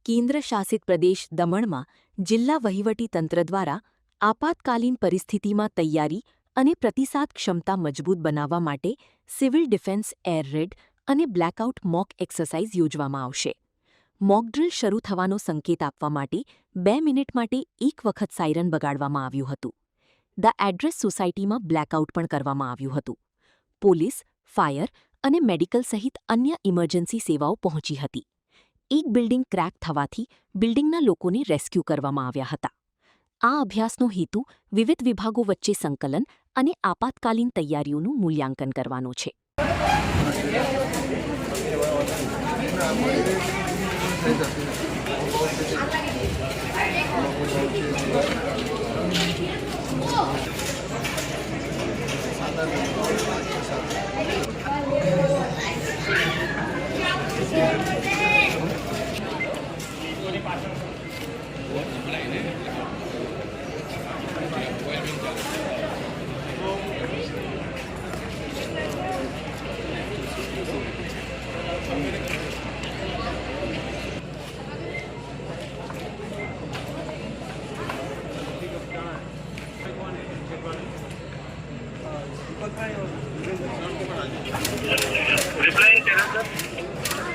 કેન્દ્ર શાસિત પ્રદેશ દમણમાં જિલ્લા વહીવટીતંત્ર દ્વારા આપાતકાલીન પરિસ્થિતિમાં તૈયારી અને પ્રતિસાદ ક્ષમતા મજબૂત બનાવવા માટે સિવિલ ડિફેન્સ એર રેડ અને બ્લેકઆઉટ મોક એક્સરસાઇઝ યોજવામાં આવશે. મોક ડ્રીલ શરૂ થવાનો સંકેત આપવા માટે 2 મિનિટ માટે એક વખત સાયરન બગાડવામાં આવ્યું હતું. ધ એડ્રેસ સોસાયટીમાં બ્લેકઆઉટ પણ કરવામાં આવ્યું હતું. પોલીસ, ફાયર અને મેડિકલ સહિત અન્ય ઇમરજન્સી સેવાઓ પહોંચી હતી. એક બિલ્ડિંગ ક્રેક થવાથી બિલ્ડિંગના લોકોને રેસ્ક્યુ કરવામાં આવ્યા હતા. આ અભ્યાસનો હેતુ વિવિધ વિભાગો વચ્ચે સંકલન અને આપાતકાલીન તૈયારીઓનું મૂલ્યાંકન કરવાનો છે.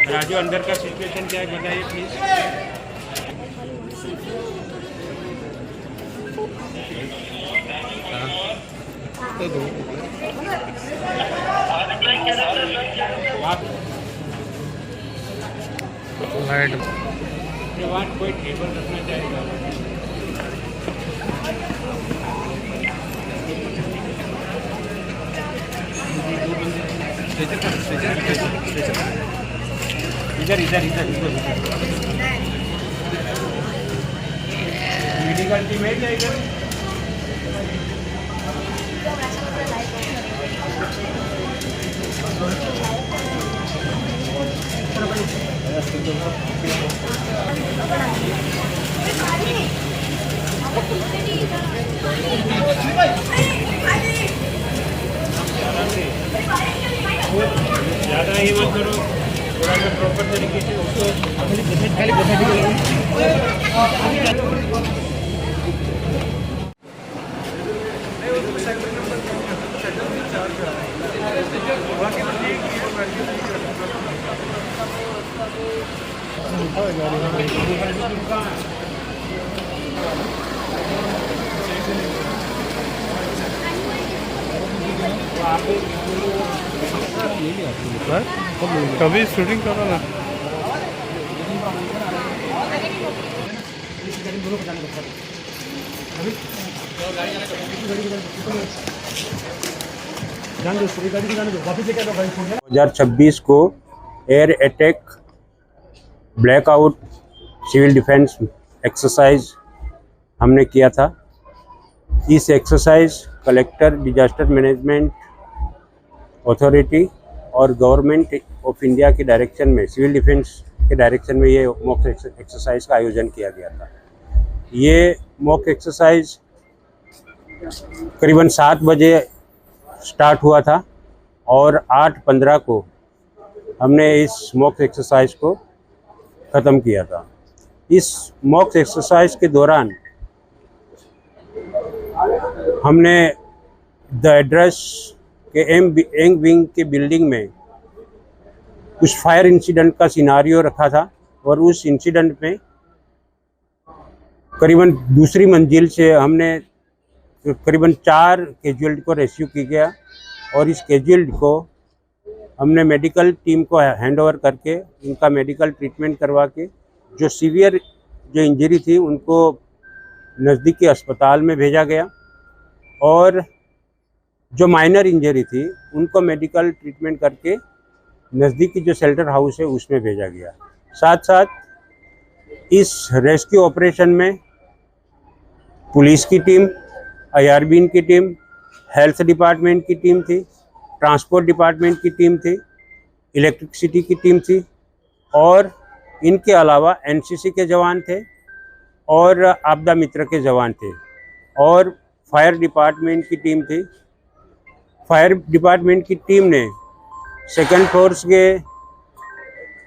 राजू, अंदर का सिचुएशन क्या है बताइए प्लीज. कोई टेबल रखना चाहेगा. इधर इधर इधर इधर मेडिकल टीम है क्या इधर? ज़्यादा ही मत करो, थोड़ा सा प्रॉपर तरीके से उसको कभी शूटिंग करो ना. हजार 2026 को air attack blackout civil defence exercise हमने किया था. इस exercise collector, disaster management authority और गवर्नमेंट ऑफ इंडिया के डायरेक्शन में, सिविल डिफेंस के डायरेक्शन में ये मॉक एक्सरसाइज का आयोजन किया गया था. ये मॉक एक्सरसाइज करीबन 7 बजे स्टार्ट हुआ था और 8:15 को हमने इस मॉक एक्सरसाइज को ख़त्म किया था. इस मॉक एक्सरसाइज के दौरान हमने द एड्रेस के एंग विंग के बिल्डिंग में कुछ फायर इंसिडेंट का सिनारियो रखा था और उस इंसिडेंट में करीबन दूसरी मंजिल से हमने करीबन 4 कैजुअल्टी को रेस्क्यू किया गया और इस कैजुअल्टी को हमने मेडिकल टीम को हैंड ओवर करके उनका मेडिकल ट्रीटमेंट करवा के जो सीवियर जो इंजरी थी उनको नज़दीकी अस्पताल में भेजा गया और जो माइनर इंजरी थी उनको मेडिकल ट्रीटमेंट करके नज़दीकी जो शेल्टर हाउस है उसमें भेजा गया. साथ साथ इस रेस्क्यू ऑपरेशन में पुलिस की टीम, IRB की टीम, हेल्थ डिपार्टमेंट की टीम थी, ट्रांसपोर्ट डिपार्टमेंट की टीम थी, इलेक्ट्रिसिटी की टीम थी और इनके अलावा NCC के जवान थे और आपदा मित्र के जवान थे और फायर डिपार्टमेंट की टीम थी. फायर डिपार्टमेंट की टीम ने सेकंड फ्लोर के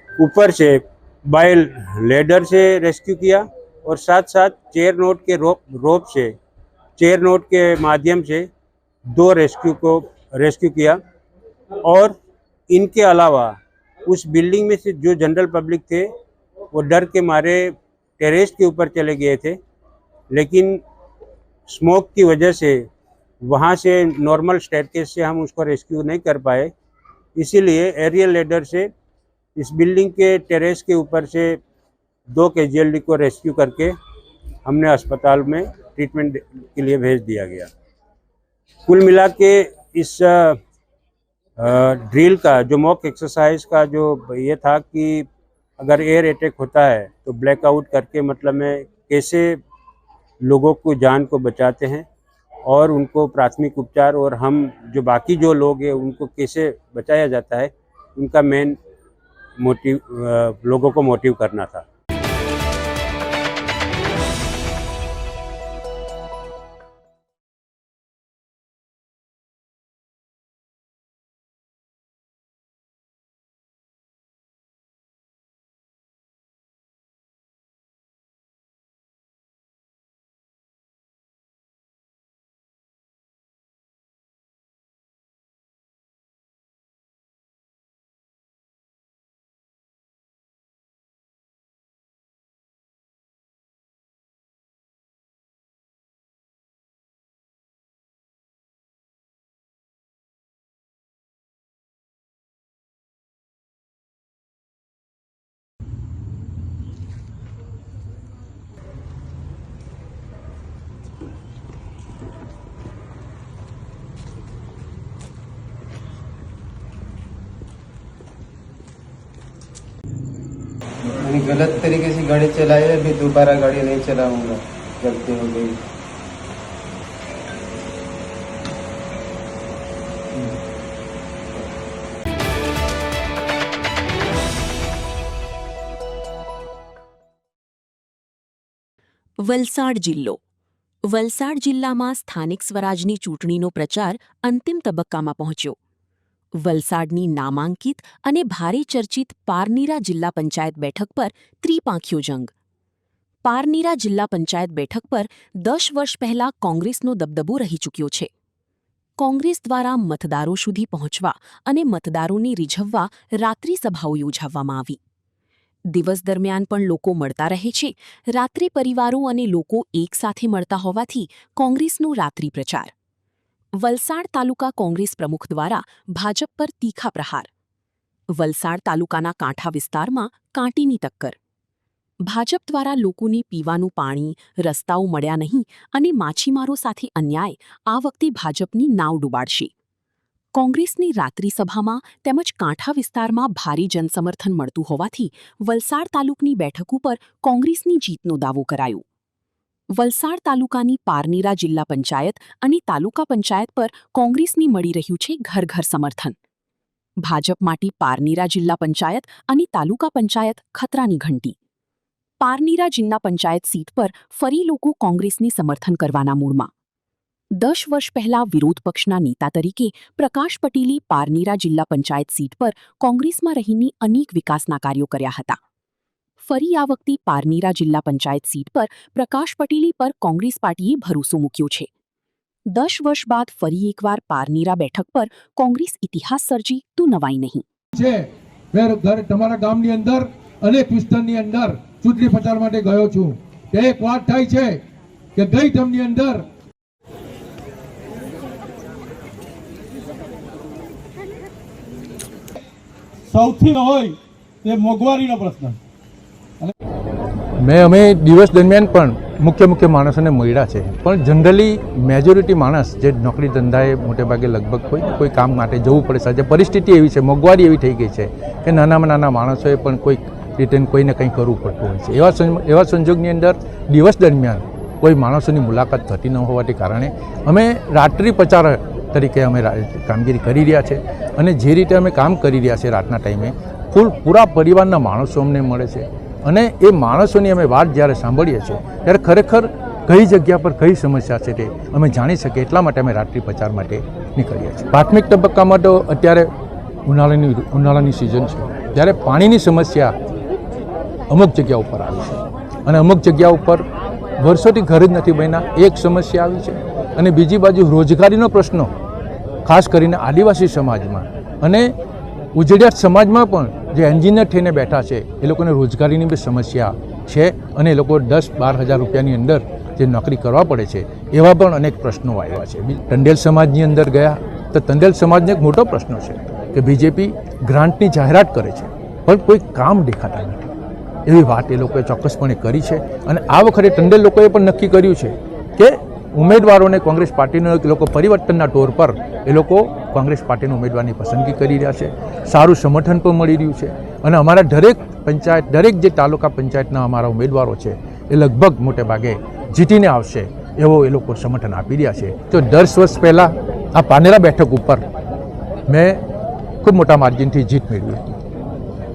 ऊपर से बाय लेडर से रेस्क्यू किया और साथ साथ चेयर नोट के रोप से चेयर नोट के माध्यम से 2 रेस्क्यू किया। और इनके अलावा उस बिल्डिंग में से जो जनरल पब्लिक थे वो डर के मारे टेरेस के ऊपर चले गए थे, लेकिन स्मोक की वजह से वहाँ से नॉर्मल स्टेयरकेस से हम उसको रेस्क्यू नहीं कर पाए। इसीलिए एरियल लेडर से इस बिल्डिंग के टेरेस के ऊपर से 2 कैजुअल्टी को रेस्क्यू करके हमने अस्पताल में ट्रीटमेंट के लिए भेज दिया गया। कुल मिला के इस ड्रिल का जो मॉक एक्सरसाइज का जो ये था कि अगर एयर अटैक होता है तो ब्लैकआउट करके मतलब में कैसे लोगों को जान को बचाते हैं और उनको प्राथमिक उपचार और हम जो बाकी जो लोग हैं उनको कैसे बचाया जाता है, उनका मेन मोटिव लोगों को मोटिव करना था। मैंने गलत तरीके से गाड़ी चलाई है, अभी दोबारा गाड़ी नहीं चलाऊंगा। गलती हो गई। વલસાડ જિલ્લો વલસાડ જિલ્લામાં સ્થાનિક સ્વરાજની ચૂંટણીનો પ્રચાર અંતિમ તબક્કામાં પહોંચ્યો। વલસાડની નામાંકિત અને ભારે ચર્ચિત પારનેરા જિલ્લા પંચાયત બેઠક પર ત્રિપાંખિયો જંગ। પારનેરા જિલ્લા પંચાયત બેઠક પર 10 વર્ષ પહેલા કોંગ્રેસનો દબદબો રહી ચૂક્યો છે। કોંગ્રેસ દ્વારા મતદારો સુધી પહોંચવા અને મતદારોને રીઝવવા રાત્રિ સભાઓ યોજવામાં આવી। દિવસ દરમિયાન પણ લોકો મળતા રહે છે। રાત્રે પરિવારો અને લોકો એકસાથે મળતા હોવાથી કોંગ્રેસનો રાત્રિ પ્રચાર। વલસાડ તાલુકા કોંગ્રેસ પ્રમુખ દ્વારા ભાજપ પર તીખા પ્રહાર। વલસાડ તાલુકાના કાંઠા વિસ્તારમાં કાંટીની ટક્કર। ભાજપ દ્વારા લોકોને પીવાનું પાણી, રસ્તાઓ મળ્યા નહીં અને માછીમારો સાથે અન્યાય આ વખતે ભાજપની નાવ ડૂબાડશે। કોંગ્રેસની રાત્રિ સભામાં તેમજ કાંઠા વિસ્તારમાં ભારે જનસમર્થન મળતું હોવાથી વલસાડ તાલુકની બેઠક ઉપર કોંગ્રેસની જીતનો દાવો કરાયો। વલસાડ તાલુકાની પારનેરા જિલ્લા પંચાયત અને તાલુકા પંચાયત પર કોંગ્રેસની મળી રહ્યું છે ઘર ઘર સમર્થન। ભાજપ માટે પારનેરા જિલ્લા પંચાયત અને તાલુકા પંચાયત ખતરાની ઘંટી। પારનેરા જિલ્લા પંચાયત સીટ પર ફરી લોકો કોંગ્રેસને સમર્થન કરવાના મૂડમાં। 10 વર્ષ પહેલા વિરોધ પક્ષના નેતા તરીકે પ્રકાશ પટેલે પારનેરા જિલ્લા પંચાયત સીટ પર કોંગ્રેસમાં રહીને અનેક વિકાસના કાર્યો કર્યા હતા। ફરી આ વખતે પારનેરા જિલ્લા પંચાયત સીટ પર પ્રકાશ પટેલે પર કોંગ્રેસ પાર્ટીએ ભરોસો મૂક્યો છે। 10 વર્ષ બાદ ફરી એકવાર પારનેરા બેઠક પર કોંગ્રેસ ઇતિહાસ સર્જી તો નવાઈ નહીં। તમારા ગામની અંદર અનેક વિસ્તારની અંદર ચૂંટણી પ્રચાર માટે ગયો છું કે એક વાત થાય છે કે ગઈ ટર્મની અંદર સૌથી હોય તે મોંઘવારીનો પ્રશ્ન। અમે દિવસ દરમિયાન પણ મુખ્ય માણસોને મળ્યા છે, પણ જનરલી મેજોરિટી માણસ જે નોકરી ધંધાએ મોટે ભાગે લગભગ કોઈ કામ માટે જવું પડે છે। પરિસ્થિતિ એવી છે, મોંઘવારી એવી થઈ ગઈ છે કે નાનામાં નાના માણસોએ પણ કોઈક રીતે કોઈને કંઈ કરવું પડતું હોય છે। એવા સંજોગની અંદર દિવસ દરમિયાન કોઈ માણસોની મુલાકાત થતી ન હોવાને કારણે અમે રાત્રિ પ્રચાર તરીકે અમે કામગીરી કરી રહ્યા છે। અને જે રીતે અમે કામ કરી રહ્યા છે રાતના ટાઈમે પૂરા પરિવારના માણસો અમને મળે છે અને એ માણસોની અમે વાત જ્યારે સાંભળીએ છીએ ત્યારે ખરેખર કઈ જગ્યા પર કઈ સમસ્યા છે તે અમે જાણી શકીએ, એટલા માટે અમે રાત્રિ પ્રચાર માટે નીકળીએ છીએ। પ્રાથમિક તબક્કામાં તો અત્યારે ઉનાળાની સિઝન છે, જ્યારે પાણીની સમસ્યા અમુક જગ્યા ઉપર આવી છે અને અમુક જગ્યા ઉપર વર્ષોથી ઘર જ નથી બન્યા, એક સમસ્યા આવી છે. અને બીજી બાજુ રોજગારીનો પ્રશ્ન ખાસ કરીને આદિવાસી સમાજમાં અને ઉજળિયાત સમાજમાં પણ જે એન્જિનિયર થઈને બેઠા છે એ લોકોને રોજગારીની બી સમસ્યા છે અને એ લોકો 10-12 હજાર રૂપિયાની અંદર જે નોકરી કરવા પડે છે એવા પણ અનેક પ્રશ્નો આવ્યા છે. ટંડેલ સમાજની અંદર ગયા તો ટંડેલ સમાજને એક મોટો પ્રશ્ન છે કે બીજેપી ગ્રાન્ટની જાહેરાત કરે છે પણ કોઈ કામ દેખાતા નથી. એવી વાત એ લોકોએ ચોક્કસપણે કરી છે અને આ વખતે ટંડેલ લોકોએ પણ નક્કી કર્યું છે કે ઉમેદવારોને કોંગ્રેસ પાર્ટીનો એ લોકો પરિવર્તનના ટોર પર એ લોકો કોંગ્રેસ પાર્ટીના ઉમેદવારની પસંદગી કરી રહ્યા છે. સારું સમર્થન પણ મળી રહ્યું છે અને અમારા દરેક પંચાયત, દરેક જે તાલુકા પંચાયતના અમારા ઉમેદવારો છે એ લગભગ મોટે ભાગે જીતીને આવશે એવો એ લોકો સમર્થન આપી રહ્યા છે. તો 10 વર્ષ પહેલાં આ પાનેરા બેઠક ઉપર મેં ખૂબ મોટા માર્જિનથી જીત મેળવી હતી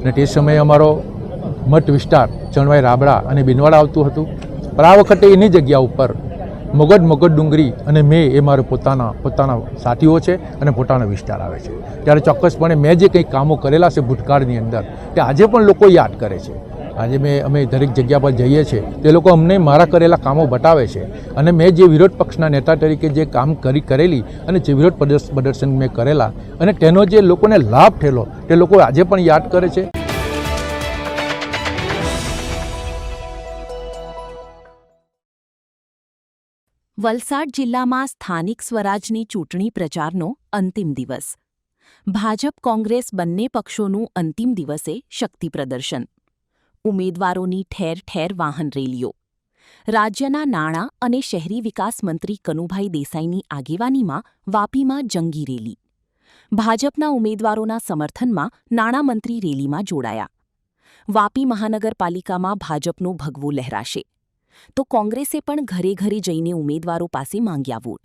અને તે સમયે અમારો મત વિસ્તાર ચણવાઈ, રાબડા અને બિનવાડા આવતું હતું. પણ આ વખતે એની જગ્યા ઉપર મગદ ડુંગરી અને મેં એ મારે પોતાના સાથીઓ છે અને પોતાનો વિસ્તાર આવે છે. ત્યારે ચોક્કસપણે મેં જે કંઈ કામો કરેલા છે ભૂતકાળની અંદર તે આજે પણ લોકો યાદ કરે છે. આજે અમે દરેક જગ્યા પર જઈએ છીએ તે લોકો અમને મારા કરેલા કામો બતાવે છે અને મેં જે વિરોધ પક્ષના નેતા તરીકે જે કામ કરેલી અને જે વિરોધ પ્રદર્શન મેં કરેલા અને તેનો જે લોકોને લાભ થયેલો તે લોકો આજે પણ યાદ કરે છે. વલસાડ જિલ્લામાં સ્થાનિક સ્વરાજની ચૂંટણી પ્રચારનો અંતિમ દિવસ. ભાજપ કોંગ્રેસ બંને પક્ષોનું અંતિમ દિવસે શક્તિ પ્રદર્શન. ઉમેદવારોની ઠેર ઠેર વાહન રેલીઓ. રાજ્યના નાણાં અને શહેરી વિકાસ મંત્રી કનુભાઈ દેસાઈની આગેવાનીમાં વાપીમાં જંગી રેલી. ભાજપના ઉમેદવારોના સમર્થનમાં નાણામંત્રી રેલીમાં જોડાયા. વાપી મહાનગરપાલિકામાં ભાજપનું ભગવું લહેરાશે તો કોંગ્રેસે પણ ઘરે ઘરે જઈને ઉમેદવારો પાસે માંગ્યા વોટ.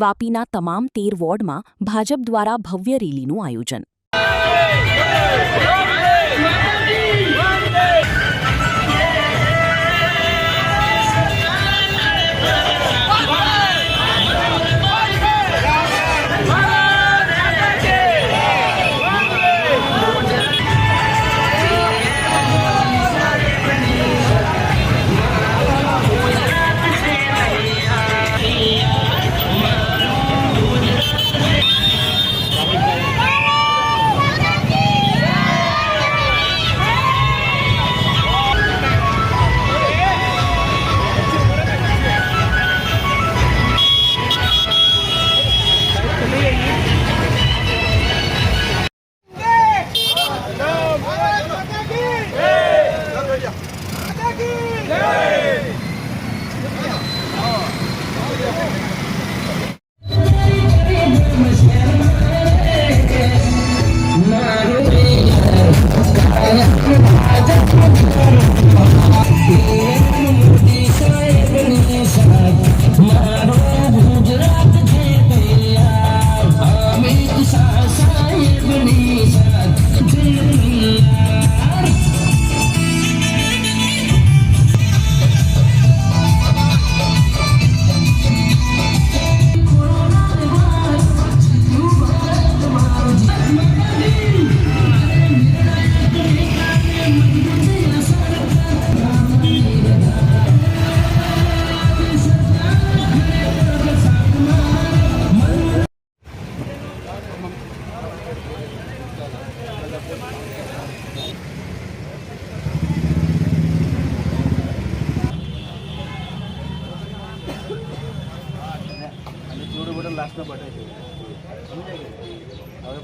વાપીના તમામ 13 વોર્ડમાં ભાજપ દ્વારા ભવ્ય રેલીનું આયોજન.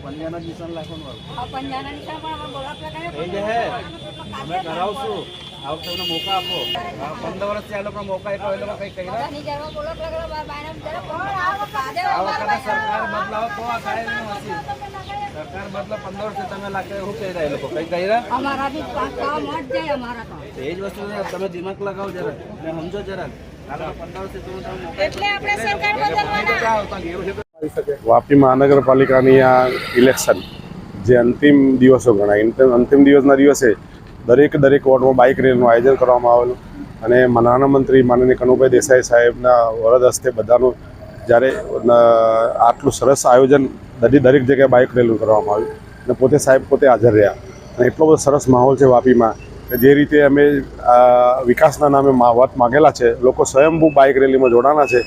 પંજાના નિશાન રાખવાનું પંજાના નિશાન પણ અમે કરાવશું. આ વખતે તમને મોકા આપો. 15 વર્ષથી આ લોકો મોકા એટલો એ લોકો કઈ કર્યા. આ વખતે સરકાર બદલાવો તો આ કાયમ નું હશે. સરકાર બદલા 15 વર્ષથી તમે લાગે શું કહી રહ્યા એ લોકો કઈ કર્યા. એ જ વસ્તુ તમે દિમાગ લગાવો જરા ને સમજો જરા. 15 વર્ષથી એટલે આપણે સરકાર બદલવાના. વાપી મહાનગરપાલિકાની આ ઇલેક્શન જે અંતિમ દિવસો ગણાય, અંતિમ દિવસના દિવસે દરેક વોર્ડમાં બાઇક રેલીનું આયોજન કરવામાં આવેલું અને નાણામંત્રી માનનીય કનુભાઈ દેસાઈ સાહેબના વરદ હસ્તે બધાનું જ્યારે આટલું સરસ આયોજન દરેક જગ્યાએ બાઇક રેલીનું કરવામાં આવ્યું અને સાહેબ પોતે હાજર રહ્યા અને એટલો બધો સરસ માહોલ છે વાપીમાં કે જે રીતે અમે વિકાસના નામે વોટ માગેલા છે, લોકો સ્વયંભૂ બાઇક રેલીમાં જોડાના છે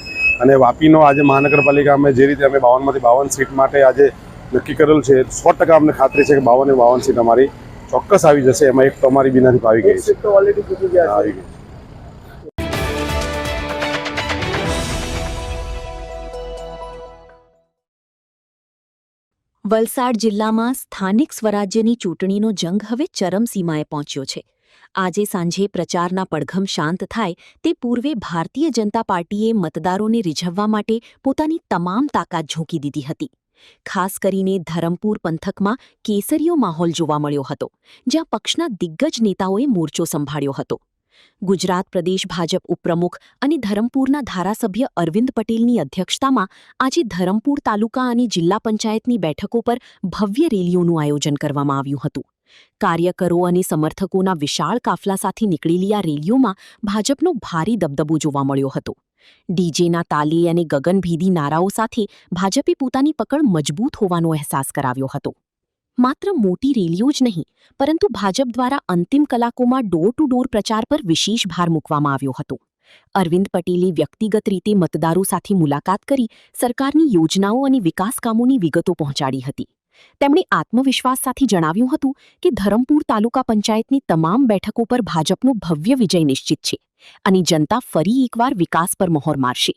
અને વાપીનો આજે મહાનગરપાલિકા અમે જે રીતે અમે 52માંથી 52 સીટ માટે આજે નક્કી કરેલું છે, 100% અમને ખાતરી છે કે 52 સીટ અમારી ચોક્કસ આવી જશે. એમાં એક તો અમારી બિનહરીફ આવી ગઈ છે, આવી ગઈ. વલસાડ જિલ્લામાં સ્થાનિક સ્વરાજ્યની ચૂંટણીનો જંગ હવે ચરમસીમાએ પહોંચ્યો છે. આજે સાંજે પ્રચારના પડઘમ શાંત થાય તે પૂર્વે ભારતીય જનતા પાર્ટીએ મતદારોને રીઝવવા માટે પોતાની તમામ તાકાત ઝોકી દીધી હતી. ખાસ કરીને ધરમપુર પંથકમાં કેસરીયો માહોલ જોવા મળ્યો હતો, જ્યાં પક્ષના દિગ્ગજ નેતાઓએ મોરચો સંભાળ્યો હતો. ગુજરાત પ્રદેશ ભાજપ ઉપપ્રમુખ અને ધરમપુરના ધારાસભ્ય અરવિંદ પટેલની અધ્યક્ષતામાં આજે ધરમપુર તાલુકા અને જિલ્લા પંચાયતની બેઠકો પર ભવ્ય રેલીઓનું આયોજન કરવામાં આવ્યું હતું. કાર્યકરો અને સમર્થકોના વિશાળ કાફલા સાથે નીકળેલી આ રેલીઓમાં ભાજપનો ભારે દબદબો જોવા મળ્યો હતો. ડીજેના તાલે અને ગગનભેદી નારાઓ સાથે ભાજપે પોતાની પકડ મજબૂત હોવાનો અહેસાસ કરાવ્યો હતો. માત્ર મોટી રેલીઓ જ નહીં, પરંતુ ભાજપ દ્વારા અંતિમ કલાકોમાં ડોર ટુ ડોર પ્રચાર પર વિશેષ ભાર મૂકવામાં આવ્યો હતો. અરવિંદ પટેલે વ્યક્તિગત રીતે મતદારો સાથે મુલાકાત કરી સરકારની યોજનાઓ અને વિકાસ કામોની વિગતો પહોંચાડી હતી. તેમણે આત્મવિશ્વાસ સાથે જણાવ્યું હતું કે ધરમપુર તાલુકા પંચાયતની તમામ બેઠકો પર ભાજપનો ભવ્ય વિજય નિશ્ચિત છે અને જનતા ફરી એકવાર વિકાસ પર મહોર મારશે.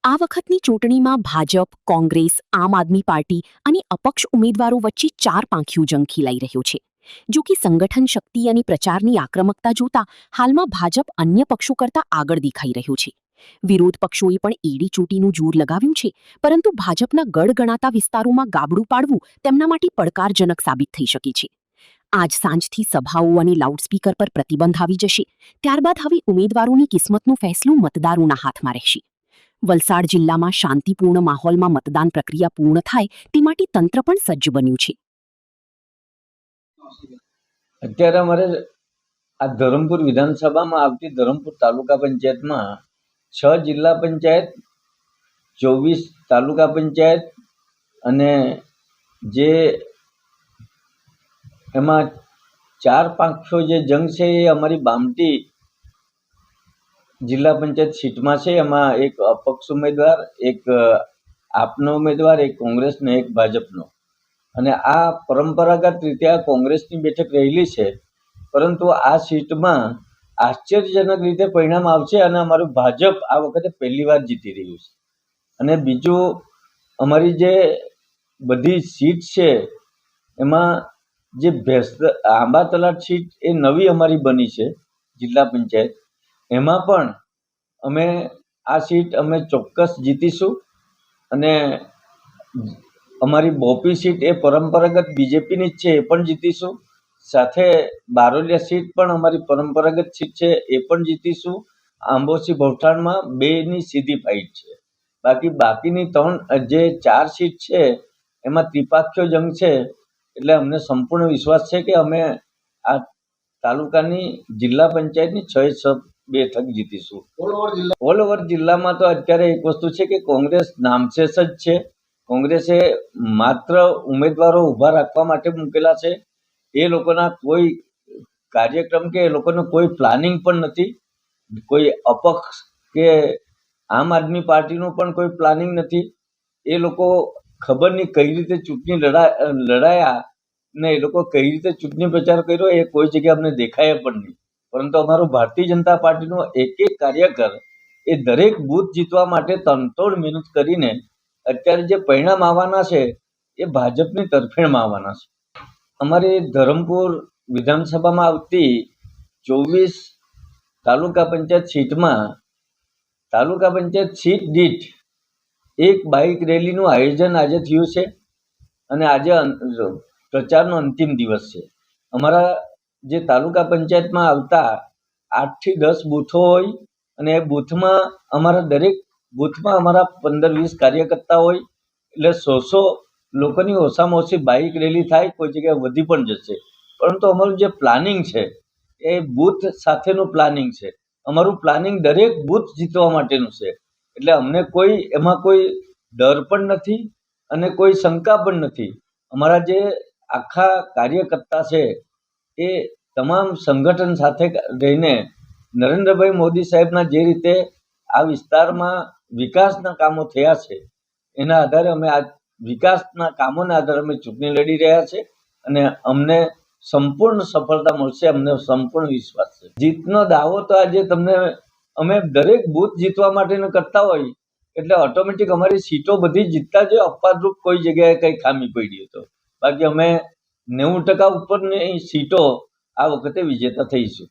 આ વખતની ચૂંટણીમાં ભાજપ, કોંગ્રેસ, આમ આદમી પાર્ટી અને અપક્ષ ઉમેદવારો વચ્ચે 4 પાંખિયું જંગ ખેલાઈ રહ્યો છે. જો કે સંગઠન શક્તિ અને પ્રચારની આક્રમકતા જોતા હાલમાં ભાજપ અન્ય પક્ષો કરતાં આગળ દેખાઈ રહ્યું છે. વિરોધ પક્ષોએ પણ એડી ચોટીનું જોર લગાવ્યું છે, પરંતુ ભાજપના ગઢ ગણાતા વિસ્તારોમાં ગાબડું પાડવું તેમના માટે પડકારજનક સાબિત થઈ શકે છે. આજ સાંજથી સભાઓ અને લાઉડસ્પીકર પર પ્રતિબંધ આવી જશે. ત્યારબાદ હવે ઉમેદવારોની કિસ્મતનો ફેસલો મતદારોના હાથમાં રહેશે. વલસાડ જિલ્લામાં શાંતિપૂર્ણ માહોલમાં મતદાન પ્રક્રિયા પૂર્ણ થાય તે માટે તંત્ર પણ સજ્જ બન્યું છે. અત્યારે અમારે આ ધરમપુર વિધાનસભામાં આવતી ધરમપુર તાલુકા પંચાયતમાં 6 જિલ્લા પંચાયત, 24 તાલુકા પંચાયત અને જે એમાં 4 પાંખો જે જંગ છે એ અમારી બામટી જિલ્લા પંચાયત સીટમાં છે. એમાં એક અપક્ષ ઉમેદવાર, એક આપનો ઉમેદવાર, એક કોંગ્રેસનો, એક ભાજપનો. અને આ પરંપરાગત રીતે આ કોંગ્રેસની બેઠક રહેલી છે, પરંતુ આ સીટમાં આશ્ચર્યજનક રીતે પરિણામ આવશે અને અમારું ભાજપ આ વખતે પહેલી વાર જીતી રહ્યું છે. અને બીજું, અમારી જે બધી સીટ છે એમાં જે આંબા તલાટ સીટ એ નવી અમારી બની છે જિલ્લા પંચાયત, એમાં પણ અમે આ સીટ અમે ચોક્કસ જીતીશું. અને અમારી બોપી સીટ એ પરંપરાગત બીજેપીની જ છે, એ પણ જીતીશું. સાથે બારોલિયા સીટ પણ અમારી પરંપરાગત સીટ છે, એ પણ જીતીશું. આંબોસી ભવઠાણમાં 2ની સીધી ફાઇટ છે. બાકીની 3 જે 4 સીટ છે એમાં ત્રિપાખ્યો જંગ છે. એટલે અમને સંપૂર્ણ વિશ્વાસ છે કે અમે આ તાલુકાની જિલ્લા પંચાયતની 6 બેઠક જીતીશું. ઓલ ઓવર જિલ્લામાં તો અત્યારે એક વસ્તુ છે કે કોંગ્રેસ નામશેષ જ છે. કોંગ્રેસે માત્ર ઉમેદવારો ઊભા રાખવા માટે મૂકેલા છે. એ લોકોના કોઈ કાર્યક્રમ કે એ લોકોનું કોઈ પ્લાનિંગ પણ નથી. કોઈ અપક્ષ કે આમ આદમી પાર્ટીનું પણ કોઈ પ્લાનિંગ નથી. એ લોકો ખબર નહીં કઈ રીતે ચૂંટણી લડાયા ને એ લોકો કઈ રીતે ચૂંટણી પ્રચાર કર્યો એ કોઈ જગ્યાએ અમને દેખાય પણ નહીં. પરંતુ અમારું ભારતીય જનતા પાર્ટીનો એક કાર્યકર એ દરેક બૂથ જીતવા માટે તનતોડ મહેનત કરીને અત્યારે જે પરિણામ આવવાના છે એ ભાજપની તરફેણમાં આવવાના છે. અમારી ધરમપુર વિધાનસભામાં આવતી 24 તાલુકા પંચાયત સીટમાં તાલુકા પંચાયત સીટ દીઠ એક બાઇક રેલીનું આયોજન આજે થયું છે. અને આજે પ્રચારનો અંતિમ દિવસ છે. અમારા જે તાલુકા પંચાયતમાં આવતા 8 થી 10 બૂથો હોય અને એ બૂથમાં અમારા દરેક બૂથમાં અમારા 15-20 કાર્યકર્તા હોય. એટલે 100 લોકોની ઓછામાં ઓછી બાઇક રેલી થાય, કોઈ જગ્યાએ વધી પણ જશે. પરંતુ અમારું જે પ્લાનિંગ છે એ બૂથ સાથેનું પ્લાનિંગ છે. અમારું પ્લાનિંગ દરેક બૂથ જીતવા માટેનું છે. એટલે અમને એમાં કોઈ ડર પણ નથી અને કોઈ શંકા પણ નથી. અમારા જે આખા કાર્યકર્તા છે એ તમામ સંગઠન સાથે રહીને નરેન્દ્રભાઈ મોદી સાહેબના જે રીતે આ વિસ્તારમાં વિકાસના કામો થયા છે એના આધારે અમે આ વિકાસના કામોના આધારે અમે ચૂંટણી લડી રહ્યા છે અને અમને સંપૂર્ણ સફળતા મળશે, અમને સંપૂર્ણ વિશ્વાસ છે. જીતનો દાવો તો આજે તમને અમે દરેક બૂથ જીતવા માટેનો કરતા હોય એટલે ઓટોમેટિક અમારી સીટો બધી જીતતા જ અપવાદરૂપ કોઈ જગ્યાએ કંઈ ખામી પડી તો બાકી અમે 90% ઉપરની સીટો આ વખતે વિજેતા થઈશું.